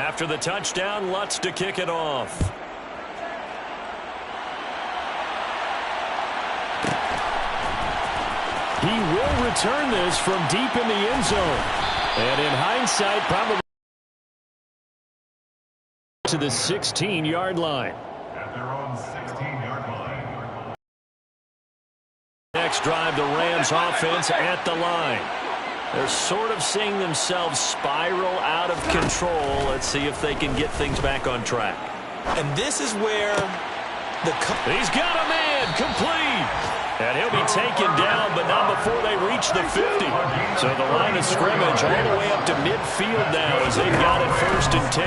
After the touchdown, Lutz to kick it off. He will return this from deep in the end zone. And in hindsight, probably to the 16-yard line. At their own 16-yard line. Next drive, the Rams offense at the line. They're sort of seeing themselves spiral out of control. Let's see if they can get things back on track. And this is where he's got a man complete. And he'll be taken down, but not before they reach the 50. So the line of scrimmage all the way up to midfield now as they've got it 1st and 10.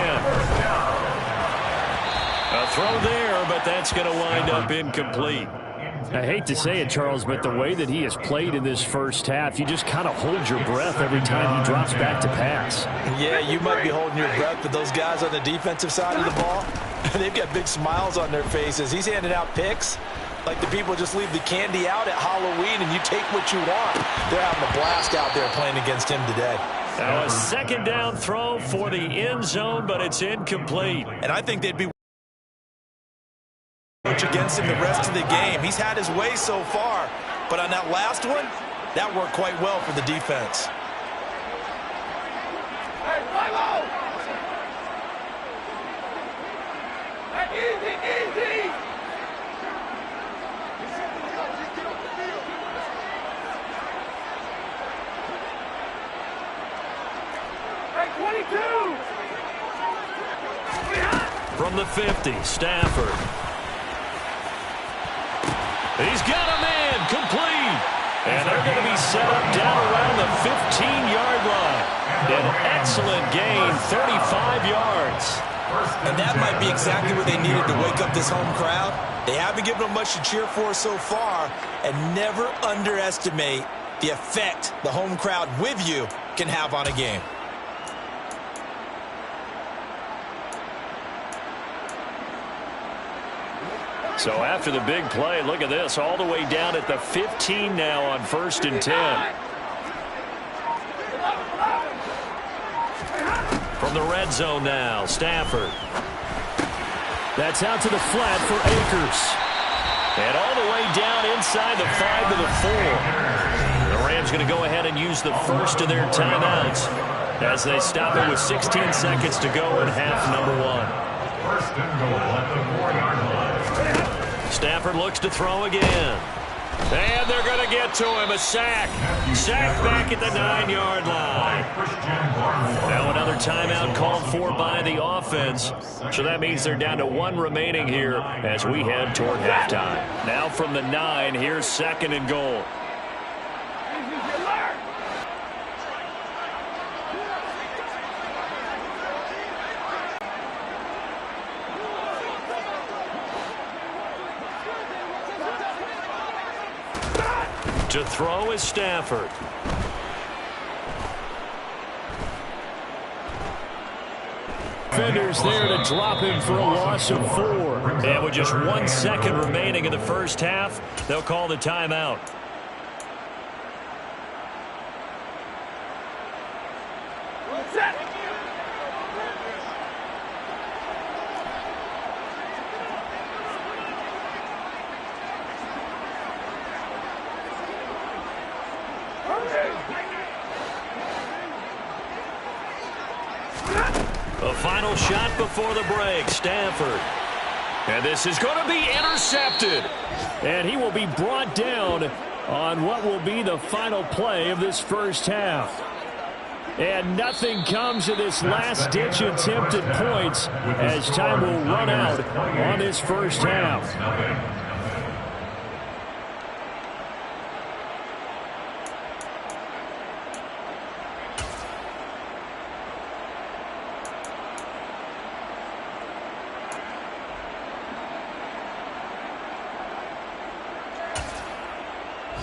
A throw there, but that's going to wind up incomplete. I hate to say it, Charles, but the way that he has played in this first half, you just kind of hold your breath every time he drops back to pass. Yeah, you might be holding your breath, but those guys on the defensive side of the ball, they've got big smiles on their faces. He's handing out picks like the people just leave the candy out at Halloween and you take what you want. They're having a blast out there playing against him today. Now a 2nd down throw for the end zone, but it's incomplete. And I think they'd be against him the rest of the game. He's had his way so far, but on that last one, that worked quite well for the defense. Hey, Milo! Hey, easy! Hey, 22! From the 50, Stafford. He's got a man complete. And they're going to be set up down around the 15-yard line. An excellent gain, 35 yards. And that might be exactly what they needed to wake up this home crowd. They haven't given them much to cheer for so far. And never underestimate the effect the home crowd with you can have on a game. So after the big play, look at this, all the way down at the 15 now on 1st and 10. From the red zone now, Stafford. That's out to the flat for Akers. And all the way down inside the 5 to the 4. The Rams going to go ahead and use the first of their timeouts as they stop it with 16 seconds to go in half number 1. 1st and goal at the 4-yard line. Stafford looks to throw again. And they're going to get to him. A sack. Sack back at the 9-yard line. Now another timeout called for by the offense. So that means they're down to 1 remaining here as we head toward halftime. Now from the 9, here's 2nd and goal. To throw is Stafford. Defenders there to drop him for a loss of 4. And with just 1 second remaining in the first half, they'll call the timeout. The final shot before the break, Stafford. And this is going to be intercepted. And he will be brought down on what will be the final play of this first half. And nothing comes of this last-ditch attempt at points as time will run out on this first half.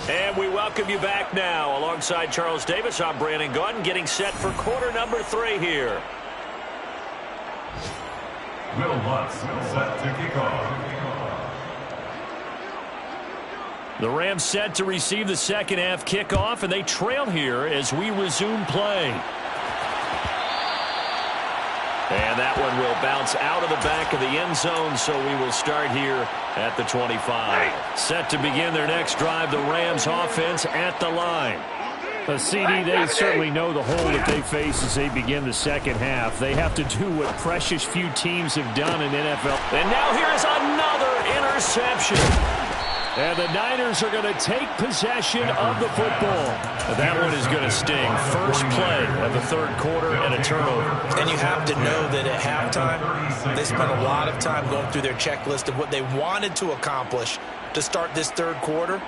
And we welcome you back now. Alongside Charles Davis, I'm Brandon Gaudin, getting set for quarter number 3 here. Will Lutz set to kick off. The Rams set to receive the second half kickoff, and they trail here as we resume play. And that one will bounce out of the back of the end zone, so we will start here at the 25. Set to begin their next drive, the Rams offense at the line. CD, they certainly know the hole that they face as they begin the second half. They have to do what precious few teams have done in NFL. And now here is another interception. And the Niners are going to take possession of the football. That one is going to sting. First play of the third quarter and a turnover. And you have to know that at halftime, they spent a lot of time going through their checklist of what they wanted to accomplish to start this third quarter.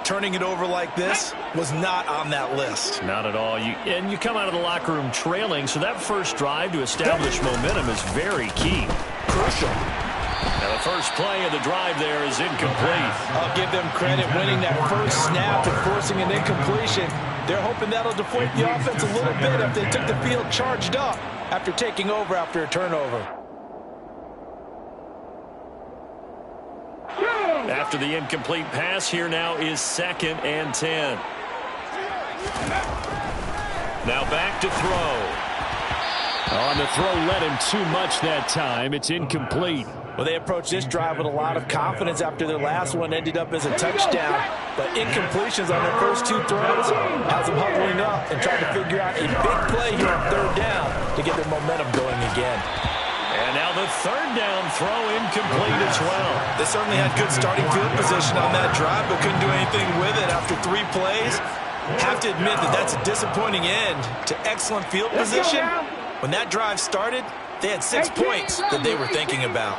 Turning it over like this was not on that list. Not at all. And you come out of the locker room trailing, so that first drive to establish momentum is very key. Crucial. And the first play of the drive there is incomplete. I'll give them credit winning that first snap and forcing an incompletion. They're hoping that'll deflate the offense a little bit if they took the field charged up after taking over after a turnover. After the incomplete pass, here now is 2nd and 10. Now back to throw. On the throw, led him too much that time. It's incomplete. Well, they approached this drive with a lot of confidence after their last one ended up as a touchdown. But incompletions on their first two throws has them huddling up and trying to figure out a big play here on third down to get their momentum going again. And now the third down throw incomplete as well. They certainly had good starting field position on that drive, but couldn't do anything with it after 3 plays. Have to admit that that's a disappointing end to excellent field position. When that drive started, they had 6 points that they were thinking about.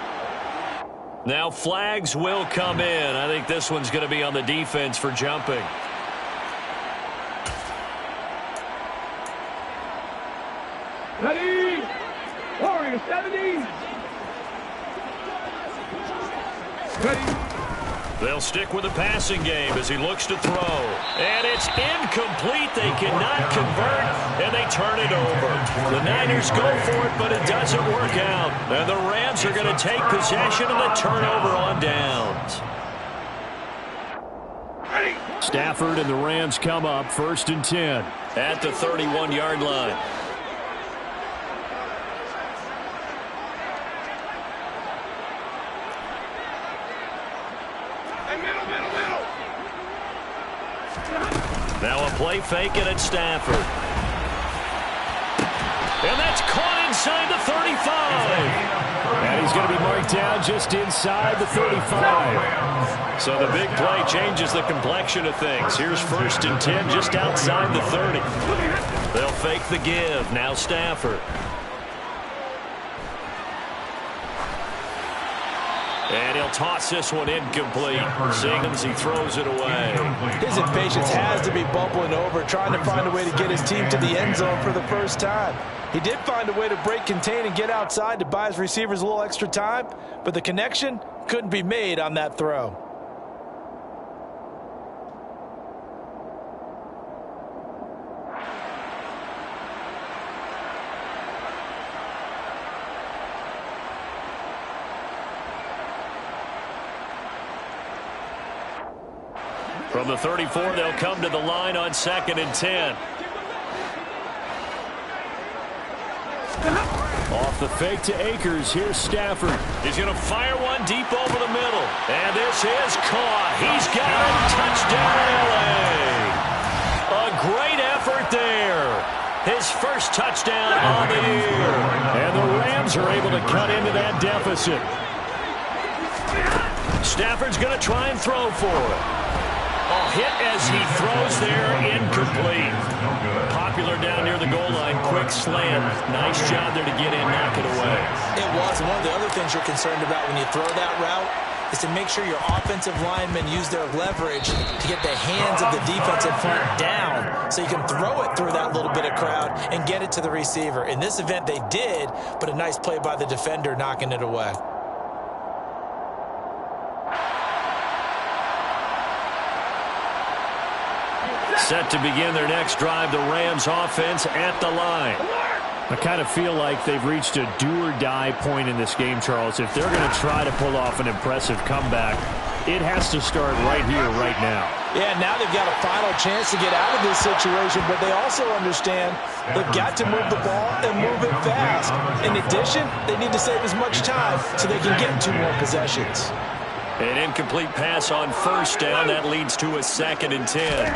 Now flags will come in. I think this one's going to be on the defense for jumping. Ready? Warrior 70. Ready? They'll stick with the passing game as he looks to throw. And it's incomplete. They cannot convert, and they turn it over. The Niners go for it, but it doesn't work out. And the Rams are going to take possession of the turnover on downs. Stafford and the Rams come up 1st and 10. At the 31-yard line. Now a play fake it at Stafford. And that's caught inside the 35. And he's going to be marked down just inside the 35. So the big play changes the complexion of things. Here's 1st and 10 just outside the 30. They'll fake the give. Now Stafford. And he'll toss this one incomplete. Seeing as he throws it away. His impatience has to be bubbling over, trying to find a way to get his team to the end zone for the first time. He did find a way to break, contain, and get outside to buy his receivers a little extra time, but the connection couldn't be made on that throw. From the 34, they'll come to the line on 2nd and 10. Off the fake to Akers. Here's Stafford. He's going to fire one deep over the middle. And this is caught. He's got it. Touchdown, L.A. A great effort there. His first touchdown on the year. And the Rams are able to cut into that deficit. Stafford's going to try and throw for it. A hit as he throws there, incomplete. Popular down near the goal line, quick slant. Nice job there to get in, knock it away. It was. And one of the other things you're concerned about when you throw that route is to make sure your offensive linemen use their leverage to get the hands of the defensive front down so you can throw it through that little bit of crowd and get it to the receiver. In this event, they did, but a nice play by the defender knocking it away. Set to begin their next drive, the Rams offense at the line. I kind of feel like they've reached a do-or-die point in this game, Charles. If they're going to try to pull off an impressive comeback, it has to start right here, right now. Yeah, now they've got a final chance to get out of this situation, but they also understand they've got to move the ball and move it fast. In addition, they need to save as much time so they can get 2 more possessions. An incomplete pass on first down. That leads to a 2nd and 10.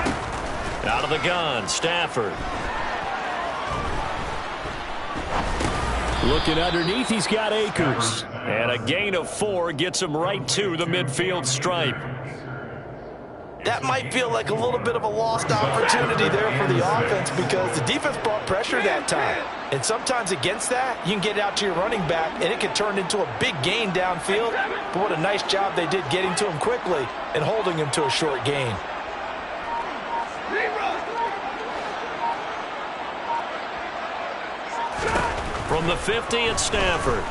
Out of the gun, Stafford. Looking underneath, he's got Akers. And a gain of 4 gets him right to the midfield stripe. That might feel like a little bit of a lost opportunity there for the offense because the defense brought pressure that time. And sometimes against that, you can get out to your running back, and it can turn into a big gain downfield. But what a nice job they did getting to him quickly and holding him to a short gain. From the 50 at Stafford.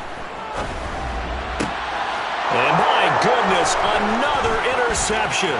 And my goodness, another interception.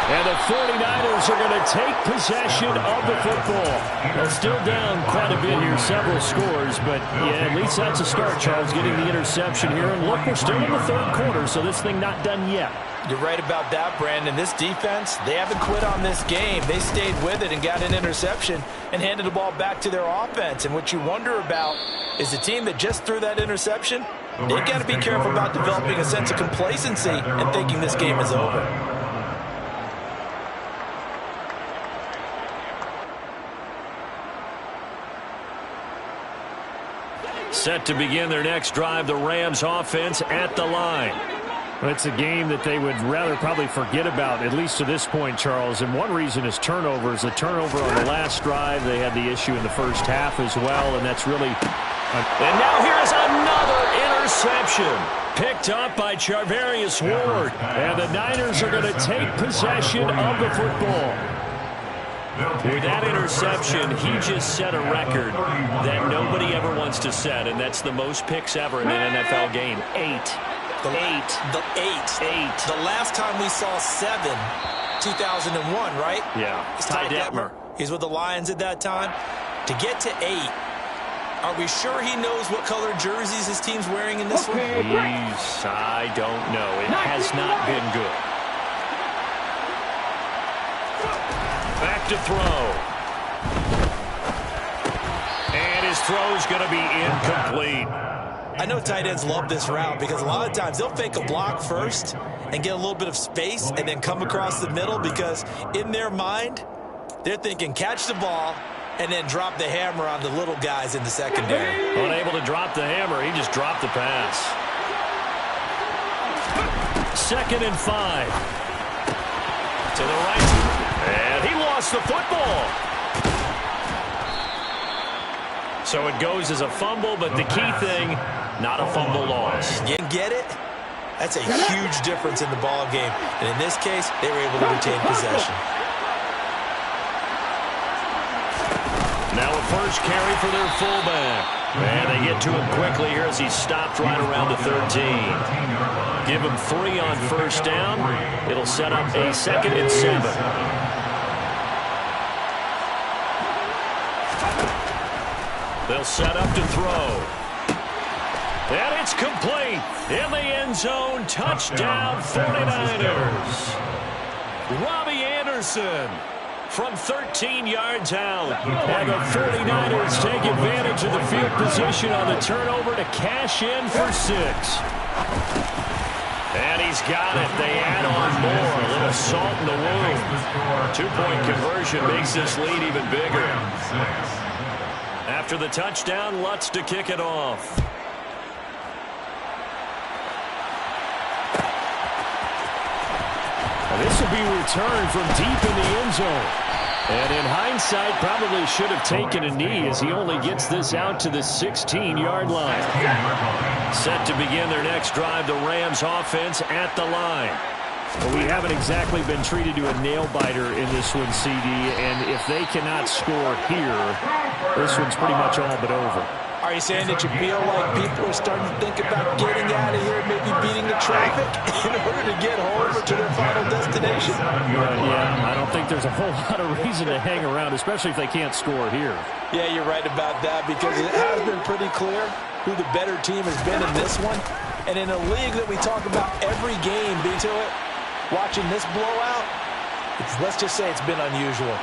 And the 49ers are going to take possession of the football. They're still down quite a bit here, several scores, but yeah, at least that's a start, Charles, getting the interception here. And look, we're still in the 3rd quarter, so this thing not done yet. You're right about that, Brandon. This defense, they haven't quit on this game. They stayed with it and got an interception and handed the ball back to their offense. And what you wonder about is the team that just threw that interception, they've got to be careful about developing a sense of complacency and thinking this game is over. Set to begin their next drive, the Rams offense at the line. Well, it's a game that they would rather probably forget about, at least to this point, Charles. And one reason is turnovers. The turnover on the last drive, they had the issue in the first half as well, and that's really... And now here's another interception. Picked up by Charvarius Ward. And the Niners are going to take possession of the football. With that interception, he just set a record that nobody ever wants to set, and that's the most picks ever in an NFL game. 8. The last time we saw 7, 2001, right? Yeah. It's Ty Detmer. He's with the Lions at that time. To get to 8, are we sure he knows what color jerseys his team's wearing in this one? I don't know. It has not been good. Back to throw. And his throw's going to be incomplete. I know tight ends love this route because a lot of times they'll fake a block first and get a little bit of space and then come across the middle because in their mind, they're thinking catch the ball and then drop the hammer on the little guys in the secondary. Unable to drop the hammer, he just dropped the pass. 2nd and 5. To the right. And he lost the football. So it goes as a fumble, but the key thing, not a fumble loss. You get it? That's a huge difference in the ball game. And in this case, they were able to retain possession. Now a first carry for their fullback. And they get to him quickly here as he stopped right around the 13. Give him 3 on first down. It'll set up a 2nd and 7. They'll set up to throw. And it's complete. In the end zone, touchdown 49ers. Robbie Anderson from 13 yards out. And the 49ers take advantage of the field position on the turnover to cash in for 6. And he's got it. They add on more. A little salt in the wound. 2-point conversion makes this lead even bigger. After the touchdown, Lutz to kick it off. This will be returned from deep in the end zone. And in hindsight, probably should have taken a knee as he only gets this out to the 16-yard line. Set to begin their next drive, the Rams offense at the line. Well, we haven't exactly been treated to a nail-biter in this one, CD, and if they cannot score here, this one's pretty much all but over. Are you saying that you feel like people are starting to think about getting out of here, maybe beating the traffic in order to get home or to their final destination? Yeah, I don't think there's a whole lot of reason to hang around, especially if they can't score here. Yeah, you're right about that because it has been pretty clear who the better team has been in this one. And in a league that we talk about every game being to it, watching this blowout, let's just say it's been unusual.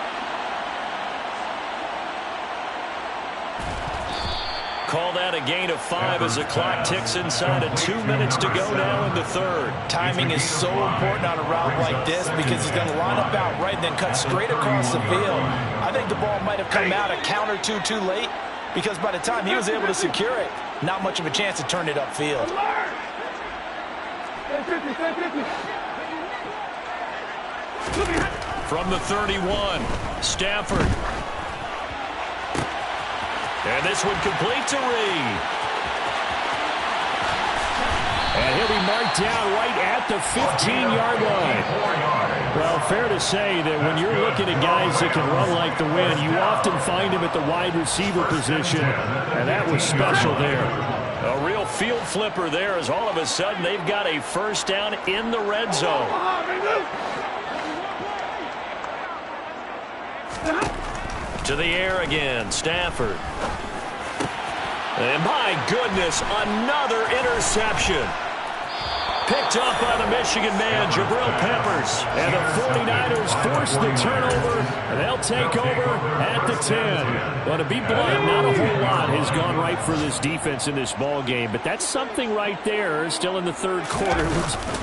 Call that a gain of 5 as the clock ticks inside of 2 minutes to go now in the third. Timing is so important on a route like this because he's going to line up out right and then cut straight across the field. I think the ball might have come out a count or two too late because by the time he was able to secure it, not much of a chance to turn it upfield. From the 31, Stafford. And this one complete to Reed. And he'll be marked down right at the 15-yard line. Well, fair to say that when you're looking at guys that can run like the wind, you often find him at the wide receiver position, and that was special there. A real field flipper there as all of a sudden they've got a first down in the red zone. To the air again, Stafford. And my goodness, another interception. Picked up by the Michigan man, Jabril Peppers. And the 49ers force the turnover, and they'll take over at the 10. Well, to be blunt, not a whole lot has gone right for this defense in this ball game, but that's something right there, still in the third quarter.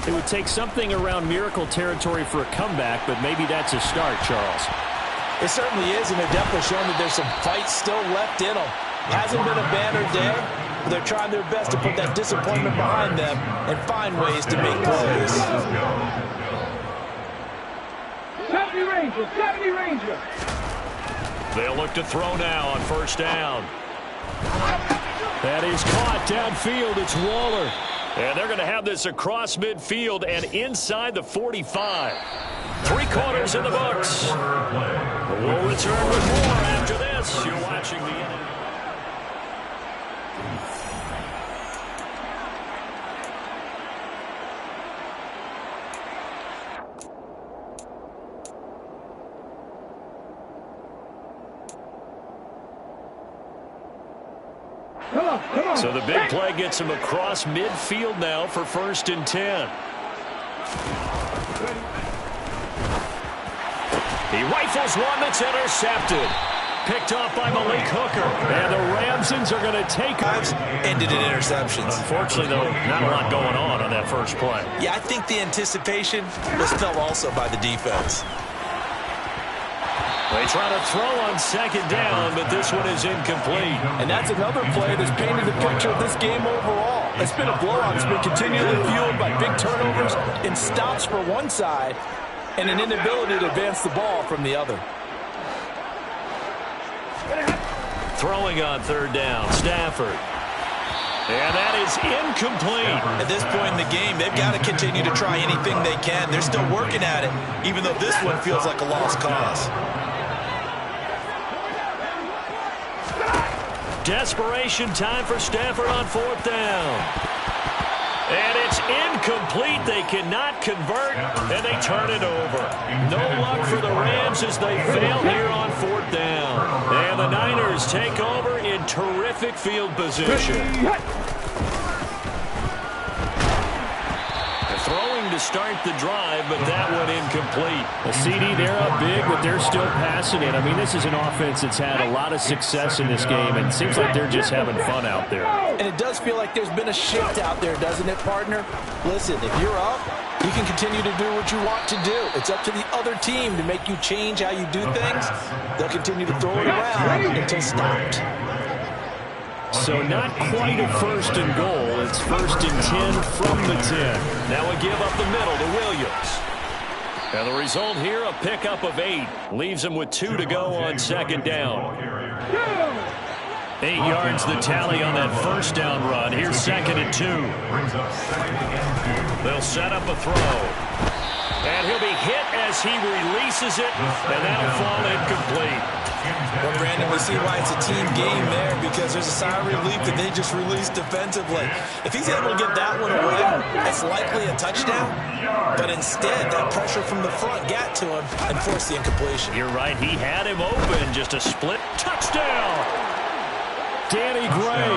It would take something around miracle territory for a comeback, but maybe that's a start, Charles. It certainly is, and they're definitely showing that there's some fight still left in them. Hasn't been a banner day, but they're trying their best to put that disappointment behind them and find ways to make plays. 70 Rangers, 70 Rangers. They'll look to throw now on first down. That is caught downfield. It's Waller. And they're going to have this across midfield and inside the 45. 3 quarters in the books. We'll return with more after this. You're watching the NFL. So the big play gets him across midfield now for 1st and 10. He rifles one that's intercepted. Picked off by Malik Hooker. And the Ramsons are going to take Times ended in interceptions. Unfortunately, though, not a lot going on that first play. Yeah, I think the anticipation was felt also by the defense. They try to throw on 2nd down, but this one is incomplete. And that's another play that's painted the picture of this game overall. It's been a blowout. It's been continually fueled by big turnovers and stops for one side and an inability to advance the ball from the other. Throwing on 3rd down, Stafford. And that is incomplete. At this point in the game, they've got to continue to try anything they can. They're still working at it, even though this one feels like a lost cause. Desperation time for Stafford on 4th down. And it's incomplete. They cannot convert, and they turn it over. No luck for the Rams as they fail here on 4th down. And the Niners take over in terrific field position. Throwing to start the drive, but that one incomplete. The CD, they're up big, but they're still passing it. I mean, this is an offense that's had a lot of success in this game, and it seems like they're just having fun out there. And it does feel like there's been a shift out there, doesn't it, partner? Listen, if you're up, you can continue to do what you want to do. It's up to the other team to make you change how you do things. They'll continue to throw it around until stopped. So not quite a 1st and goal. It's 1st and 10 from the 10. Now a give up the middle to Williams. And the result here, a pickup of 8. Leaves him with 2 to go on 2nd down. 8 yards the tally on that 1st down run. Here's 2nd and 2. They'll set up a throw. And he'll be hit as he releases it, and that'll fall incomplete. Well, Brandon, we see why it's a team game there because there's a sigh of relief that they just released defensively. If he's able to get that one away, it's likely a touchdown. But instead, that pressure from the front got to him and forced the incompletion. You're right. He had him open. Just a split touchdown. Danny Gray.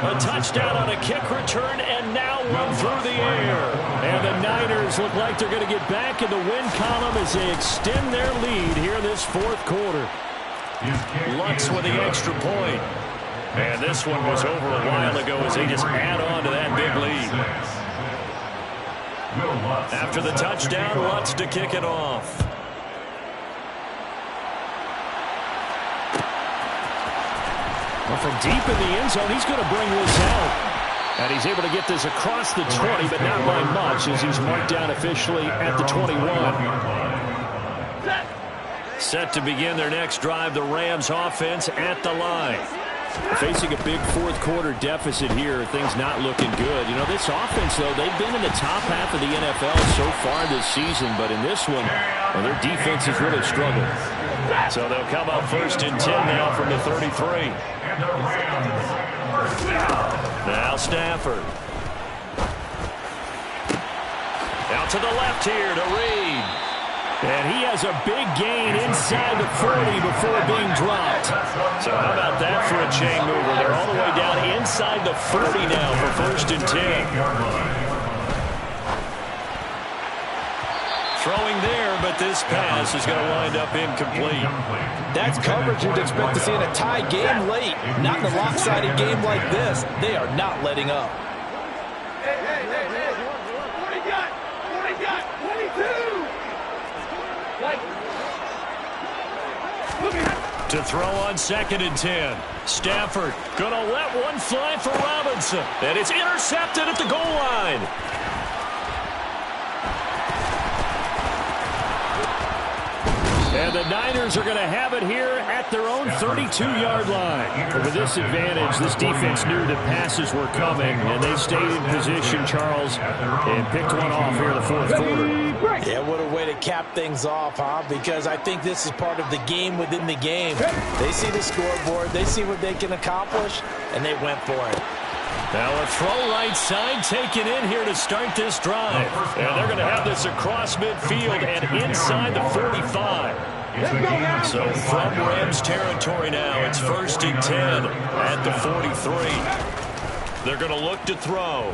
A touchdown on a kick return, and now one through the air. And the Niners look like they're going to get back in the win column as they extend their lead here in this fourth quarter. Lutz with the extra point. And this one was over a while ago as they just add on to that big lead. After the touchdown, Lutz to kick it off. Well, from deep in the end zone, he's going to bring this out. And he's able to get this across the 20, but not by much as he's marked down officially at the 21. Set to begin their next drive, the Rams offense at the line. Facing a big fourth quarter deficit here, things not looking good. You know, this offense, though, they've been in the top half of the NFL so far this season, but in this one, well, their defense has really struggled. So they'll come up 1st and 10 now from the 33. Now Stafford. Out to the left here to Reed. And he has a big gain inside the 40 before being dropped. So how about that for a chain mover? They're all the way down inside the 40 now for 1st and 10. Throwing there, but this pass is going to wind up incomplete. That's coverage you'd expect to see in a tie game late. Not in a lopsided game like this. They are not letting up. Hey, what do you got? What do you got? 22! To throw on 2nd and 10. Stafford going to let one fly for Robinson. And it's intercepted at the goal line. And the Niners are going to have it here at their own 32-yard line. But with this advantage, this defense knew that passes were coming, and they stayed in position, Charles, and picked one off here in the fourth quarter. Yeah, what a way to cap things off, huh? Because I think this is part of the game within the game. They see the scoreboard, they see what they can accomplish, and they went for it. Now a throw right side taken in here to start this drive. And they're going to have this across midfield and inside the 45. So from Rams territory now, it's 1st and 10 at the 43. They're going to look to throw.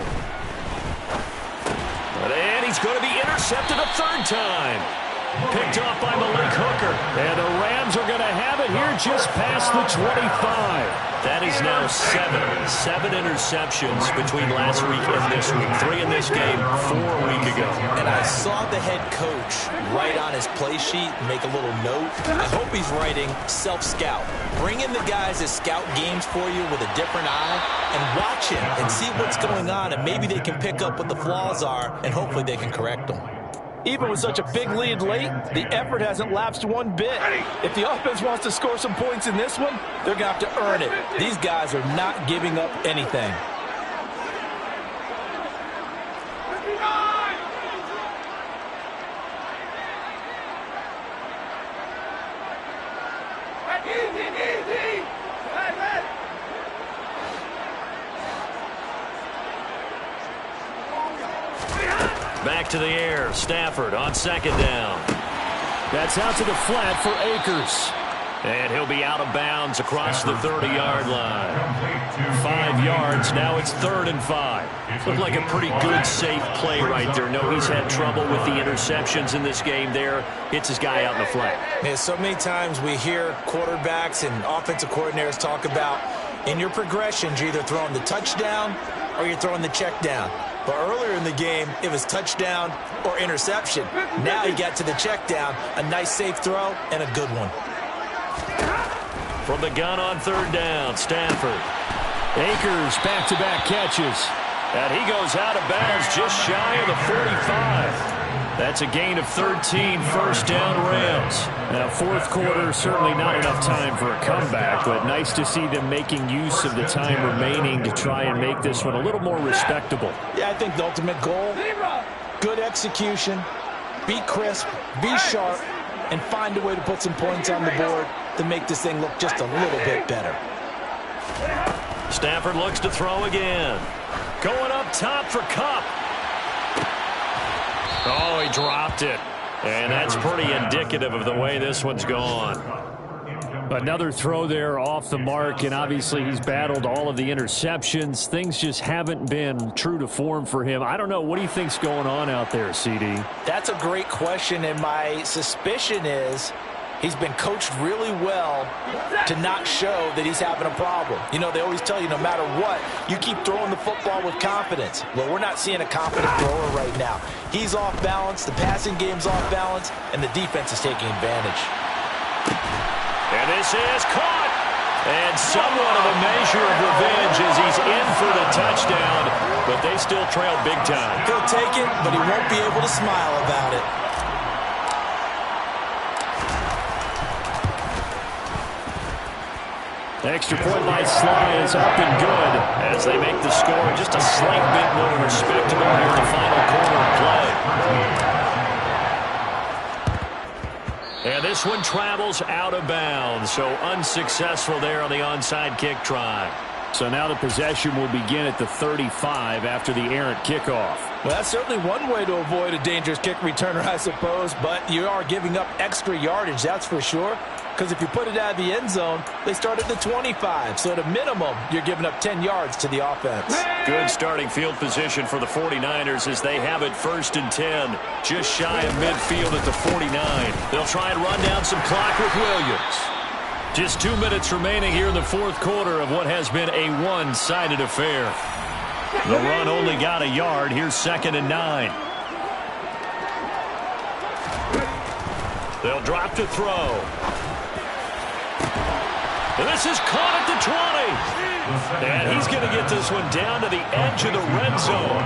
And he's going to be intercepted a 3rd time. Picked off by Malik Hooker. And the Rams are going to have it here just past the 25. That is now 7 interceptions between last week and this week. 3 in this game, 4 a week ago. And I saw the head coach write on his play sheet, make a little note. I hope he's writing self-scout. Bring in the guys that scout games for you with a different eye and watch him and see what's going on, and maybe they can pick up what the flaws are, and hopefully they can correct them. Even with such a big lead late, the effort hasn't lapsed one bit. If the offense wants to score some points in this one, they're going to have to earn it. These guys are not giving up anything. Back to the air. Stafford on 2nd down. That's out to the flat for Akers. And he'll be out of bounds across the 30-yard line. 5 yards. Now it's 3rd and 5. Looked like a pretty good, safe play right there. No, he's had trouble with the interceptions in this game there. Hits his guy out in the flat. Yeah, so many times we hear quarterbacks and offensive coordinators talk about in your progressions, you're either throwing the touchdown or you're throwing the check down. But earlier in the game, it was touchdown or interception. Now he got to the check down, a nice safe throw, and a good one. From the gun on 3rd down, Stafford. Akers back-to-back catches. And he goes out of bounds just shy of the 45. That's a gain of 13, 1st down Rams. Now, fourth quarter, certainly not enough time for a comeback, but nice to see them making use of the time remaining to try and make this one a little more respectable. Yeah, I think the ultimate goal, good execution, be crisp, be sharp, and find a way to put some points on the board to make this thing look just a little bit better. Stafford looks to throw again. Going up top for Kupp. Oh, he dropped it. And that's pretty indicative of the way this one's gone. Another throw there off the mark, and obviously he's battled all of the interceptions. Things just haven't been true to form for him. I don't know. What do you think's going on out there, CD? That's a great question, and my suspicion is he's been coached really well to not show that he's having a problem. You know, they always tell you no matter what, you keep throwing the football with confidence. Well, we're not seeing a confident thrower right now. He's off balance, the passing game's off balance, and the defense is taking advantage. And this is caught. And somewhat of a measure of revenge as he's in for the touchdown, but they still trail big time. He'll take it, but he won't be able to smile about it. The extra point by Sly is up and good as they make the score just a slight bit more respectable here in the final quarter of play. And this one travels out of bounds, so unsuccessful there on the onside kick try. So now the possession will begin at the 35 after the errant kickoff. Well, that's certainly one way to avoid a dangerous kick returner, I suppose, but you are giving up extra yardage, that's for sure. Because if you put it out of the end zone, they start at the 25. So at a minimum, you're giving up 10 yards to the offense. Good starting field position for the 49ers as they have it 1st and 10. Just shy of midfield at the 49. They'll try and run down some clock with Williams. Just 2 minutes remaining here in the fourth quarter of what has been a one-sided affair. The run only got a yard. Here's 2nd and 9. They'll drop to throw. And this is caught at the 20. And he's going to get this one down to the edge of the red zone.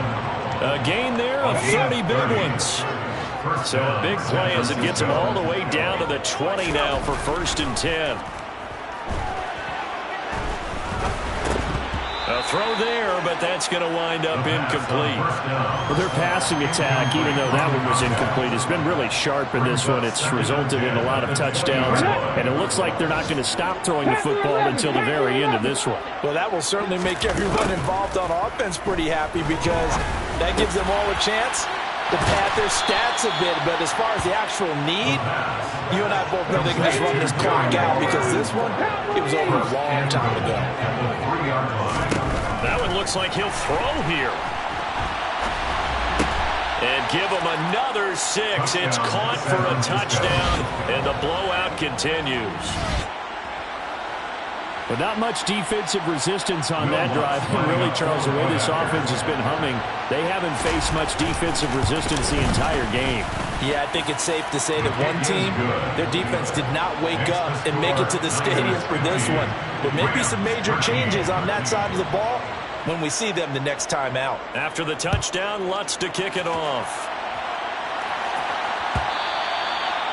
A gain there of 30 big ones. So a big play as it gets him all the way down to the 20 now for 1st and 10. A throw there, but that's going to wind up incomplete. Well, their passing attack, even though that one was incomplete, has been really sharp in this one. It's resulted in a lot of touchdowns, and it looks like they're not going to stop throwing the football until the very end of this one. Well, that will certainly make everyone involved on offense pretty happy because that gives them all a chance to pad their stats a bit. But as far as the actual need, you and I both know they can just run this clock out because this one, it was over a long time ago. That one looks like he'll throw here. And give him another 6. It's caught for a touchdown, and the blowout continues. But not much defensive resistance on that drive. And really, Charles, the way this offense has been humming, they haven't faced much defensive resistance the entire game. Yeah, I think it's safe to say that one team, their defense did not wake up and make it to the stadium for this one. There may be some major changes on that side of the ball when we see them the next time out. After the touchdown, Lutz to kick it off.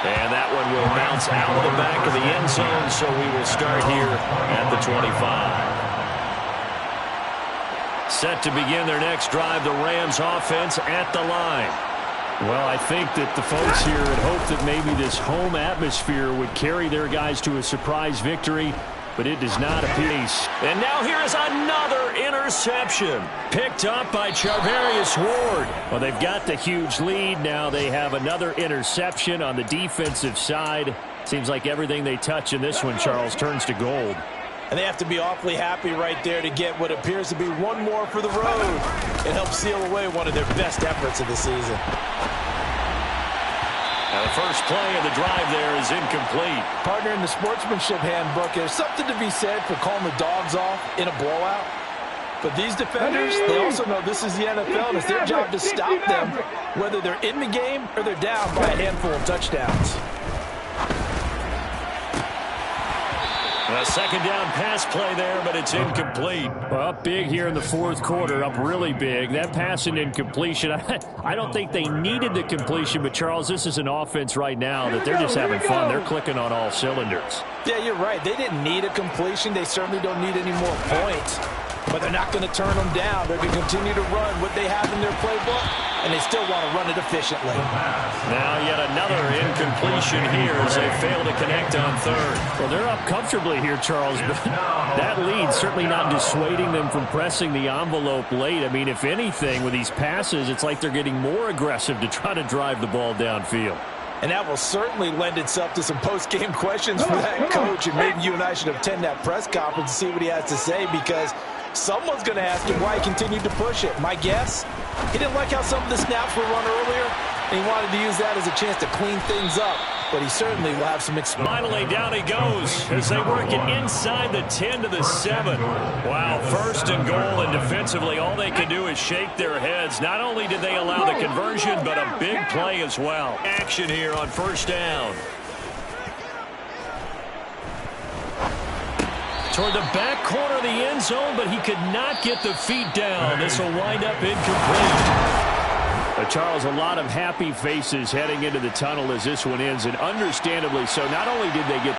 And that one will bounce out of the back of the end zone, so we will start here at the 25. Set to begin their next drive, the Rams offense at the line. Well, I think that the folks here had hoped that maybe this home atmosphere would carry their guys to a surprise victory, but it does not appear. And now here is another interception. Picked up by Charvarius Ward. Well, they've got the huge lead. Now they have another interception on the defensive side. Seems like everything they touch in this one, Charles, turns to gold. And they have to be awfully happy right there to get what appears to be one more for the road and help seal away one of their best efforts of the season. Now the first play of the drive there is incomplete. Partner, in the sportsmanship handbook, there's something to be said for calling the dogs off in a blowout. But these defenders, they also know this is the NFL, and it's their job to stop them, whether they're in the game or they're down by a handful of touchdowns. A second down pass play there, but it's incomplete. Well, up big here in the fourth quarter, up really big. That pass and incompletion, I don't think they needed the completion, but Charles, this is an offense right now that they're just having fun. They're clicking on all cylinders. Yeah, you're right. They didn't need a completion. They certainly don't need any more points. But they're not going to turn them down. They're going to continue to run what they have in their playbook, and they still want to run it efficiently. Now yet another incompletion here as they fail to connect on third. Well, they're up comfortably here, Charles, but that lead certainly not dissuading them from pressing the envelope late. I mean, if anything, with these passes, it's like they're getting more aggressive to try to drive the ball downfield. And that will certainly lend itself to some post-game questions for that coach. And maybe you and I should attend that press conference and see what he has to say, because someone's going to ask him why he continued to push it. My guess, he didn't like how some of the snaps were run earlier, and he wanted to use that as a chance to clean things up. But he certainly will have some experience. Finally, down he goes as they work it inside the 10 to the 7. Wow, first and goal, and defensively, all they can do is shake their heads. Not only did they allow the conversion, but a big play as well. Action here on first down. Toward the back corner of the end zone, but he could not get the feet down. This will wind up incomplete. Charles, a lot of happy faces heading into the tunnel as this one ends, and understandably so. Not only did they get